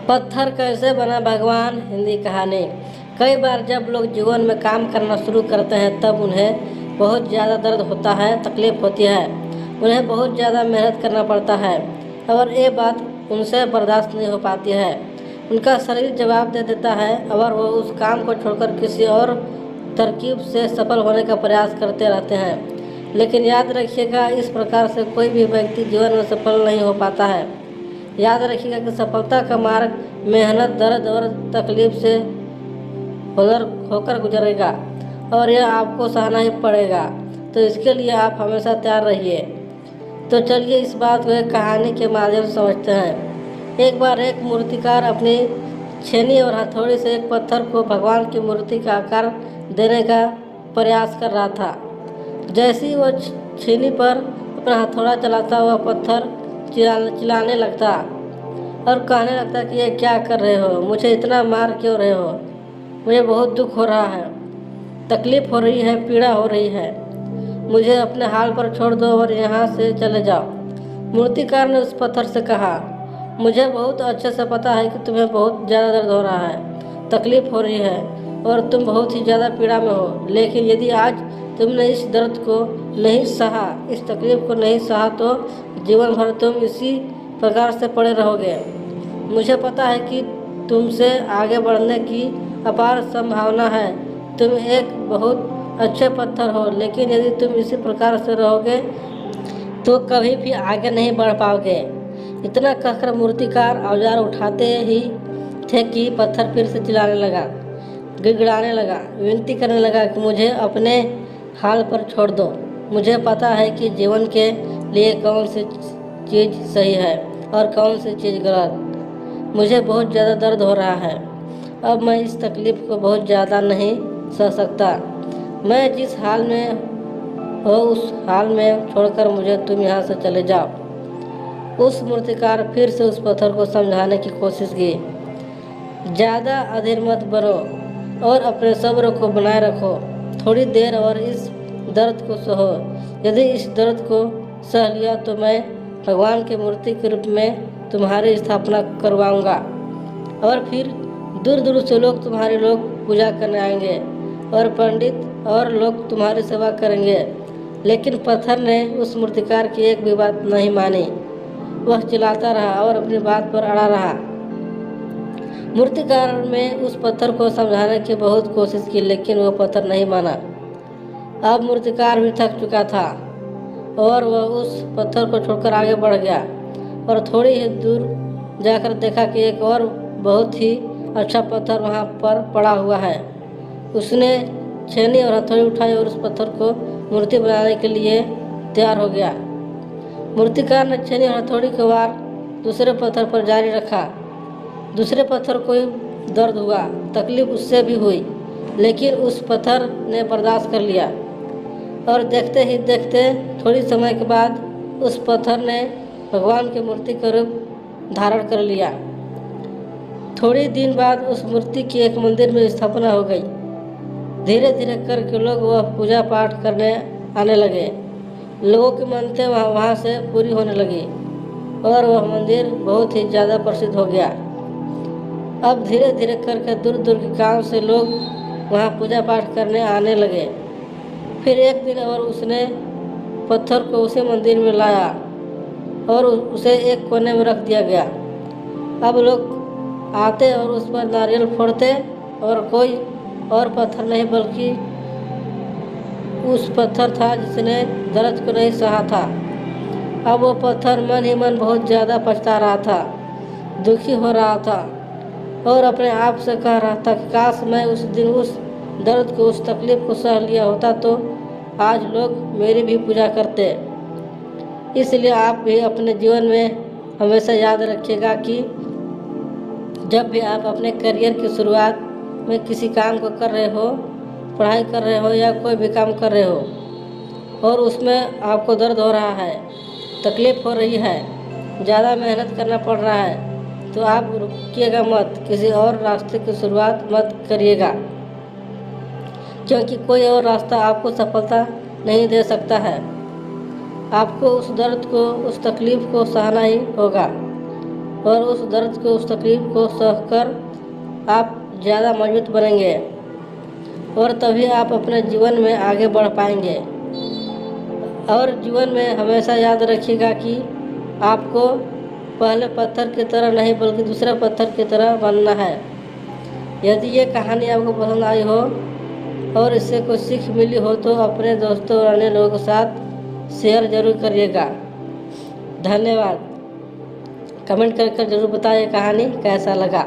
पत्थर कैसे बना भगवान हिंदी कहानी। कई बार जब लोग जीवन में काम करना शुरू करते हैं तब उन्हें बहुत ज़्यादा दर्द होता है, तकलीफ होती है, उन्हें बहुत ज़्यादा मेहनत करना पड़ता है और ये बात उनसे बर्दाश्त नहीं हो पाती है। उनका शरीर जवाब दे देता है और वो उस काम को छोड़कर किसी और तरकीब से सफल होने का प्रयास करते रहते हैं। लेकिन याद रखिएगा, इस प्रकार से कोई भी व्यक्ति जीवन में सफल नहीं हो पाता है। याद रखिएगा कि सफलता का मार्ग मेहनत, दर्द और तकलीफ से होकर गुजरेगा और यह आपको सहना ही पड़ेगा, तो इसके लिए आप हमेशा तैयार रहिए। तो चलिए इस बात को एक कहानी के माध्यम से समझते हैं। एक बार एक मूर्तिकार अपनी छेनी और हथौड़ी से एक पत्थर को भगवान की मूर्ति का आकार देने का प्रयास कर रहा था। जैसे ही वो छेनी पर अपना हथौड़ा चलाता, वह पत्थर चिल्लाने लगता और कहने लगता कि ये क्या कर रहे हो, मुझे इतना मार क्यों रहे हो, मुझे बहुत दुख हो रहा है, तकलीफ़ हो रही है, पीड़ा हो रही है, मुझे अपने हाल पर छोड़ दो और यहाँ से चले जाओ। मूर्तिकार ने उस पत्थर से कहा, मुझे बहुत अच्छे से पता है कि तुम्हें बहुत ज़्यादा दर्द हो रहा है, तकलीफ़ हो रही है और तुम बहुत ही ज़्यादा पीड़ा में हो, लेकिन यदि आज तुमने इस दर्द को नहीं सहा, इस तकलीफ़ को नहीं सहा, तो जीवन भर तुम इसी प्रकार से पड़े रहोगे। मुझे पता है कि तुमसे आगे बढ़ने की अपार संभावना है, तुम एक बहुत अच्छे पत्थर हो, लेकिन यदि तुम इसी प्रकार से रहोगे तो कभी भी आगे नहीं बढ़ पाओगे। इतना कहकर मूर्तिकार औजार उठाते ही थे कि पत्थर फिर से चिल्लाने लगा, गिड़गिड़ाने लगा, विनती करने लगा कि मुझे अपने हाल पर छोड़ दो। मुझे पता है कि जीवन के लिए कौन सी चीज़ सही है और कौन सी चीज़ गलत। मुझे बहुत ज़्यादा दर्द हो रहा है, अब मैं इस तकलीफ़ को बहुत ज़्यादा नहीं सह सकता। मैं जिस हाल में हो उस हाल में छोड़कर मुझे तुम यहाँ से चले जाओ। उस मूर्तिकार फिर से उस पत्थर को समझाने की कोशिश की, ज़्यादा अधीर मत बनो और अपने सब्र को बनाए रखो, थोड़ी देर और इस दर्द को सहो। यदि इस दर्द को सह लिया तो मैं भगवान की मूर्ति के रूप में तुम्हारी स्थापना करवाऊंगा और फिर दूर दूर से लोग तुम्हारे लोग पूजा करने आएंगे और पंडित और लोग तुम्हारी सेवा करेंगे। लेकिन पत्थर ने उस मूर्तिकार की एक भी बात नहीं मानी, वह चिल्लाता रहा और अपनी बात पर अड़ा रहा। मूर्तिकार ने उस पत्थर को समझाने की बहुत कोशिश की, लेकिन वह पत्थर नहीं माना। अब मूर्तिकार भी थक चुका था और वह उस पत्थर को छोड़कर आगे बढ़ गया और थोड़ी ही दूर जाकर देखा कि एक और बहुत ही अच्छा पत्थर वहाँ पर पड़ा हुआ है। उसने छेनी और हथौड़ी उठाई और उस पत्थर को मूर्ति बनाने के लिए तैयार हो गया। मूर्तिकार ने छेनी और हथौड़ी के वार दूसरे पत्थर पर जारी रखा। दूसरे पत्थर को दर्द हुआ, तकलीफ उससे भी हुई, लेकिन उस पत्थर ने बर्दाश्त कर लिया और देखते ही देखते थोड़ी समय के बाद उस पत्थर ने भगवान की मूर्ति का रूप धारण कर लिया। थोड़ी दिन बाद उस मूर्ति की एक मंदिर में स्थापना हो गई। धीरे धीरे करके लोग वह पूजा पाठ करने आने लगे। लोगों की मन्नतें वहाँ से पूरी होने लगी और वह मंदिर बहुत ही ज़्यादा प्रसिद्ध हो गया। अब धीरे धीरे करके दूर दूर के गांव से लोग वहाँ पूजा पाठ करने आने लगे। फिर एक दिन और उसने पत्थर को उसी मंदिर में लाया और उसे एक कोने में रख दिया गया। अब लोग आते और उस पर नारियल फोड़ते और कोई और पत्थर नहीं बल्कि उस पत्थर था जिसने दर्द को नहीं सहा था। अब वो पत्थर मन ही मन बहुत ज़्यादा पछता रहा था, दुखी हो रहा था और अपने आप से कह रहा था कि काश मैं उस दिन उस दर्द को, उस तकलीफ को सह लिया होता तो आज लोग मेरी भी पूजा करते। इसलिए आप भी अपने जीवन में हमेशा याद रखिएगा कि जब भी आप अपने करियर की शुरुआत में किसी काम को कर रहे हो, पढ़ाई कर रहे हो या कोई भी काम कर रहे हो और उसमें आपको दर्द हो रहा है, तकलीफ़ हो रही है, ज़्यादा मेहनत करना पड़ रहा है, तो आप रुकिएगा मत, किसी और रास्ते की शुरुआत मत करिएगा, क्योंकि कोई और रास्ता आपको सफलता नहीं दे सकता है। आपको उस दर्द को, उस तकलीफ़ को सहना ही होगा और उस दर्द को, उस तकलीफ को सहकर आप ज़्यादा मजबूत बनेंगे और तभी आप अपने जीवन में आगे बढ़ पाएंगे। और जीवन में हमेशा याद रखिएगा कि आपको पहले पत्थर की तरह नहीं बल्कि दूसरे पत्थर की तरह बनना है। यदि ये कहानी आपको पसंद आई हो और इससे कुछ सीख मिली हो तो अपने दोस्तों और अन्य लोगों के साथ शेयर ज़रूर करिएगा। धन्यवाद। कमेंट कर जरूर बताइए कहानी कैसा लगा।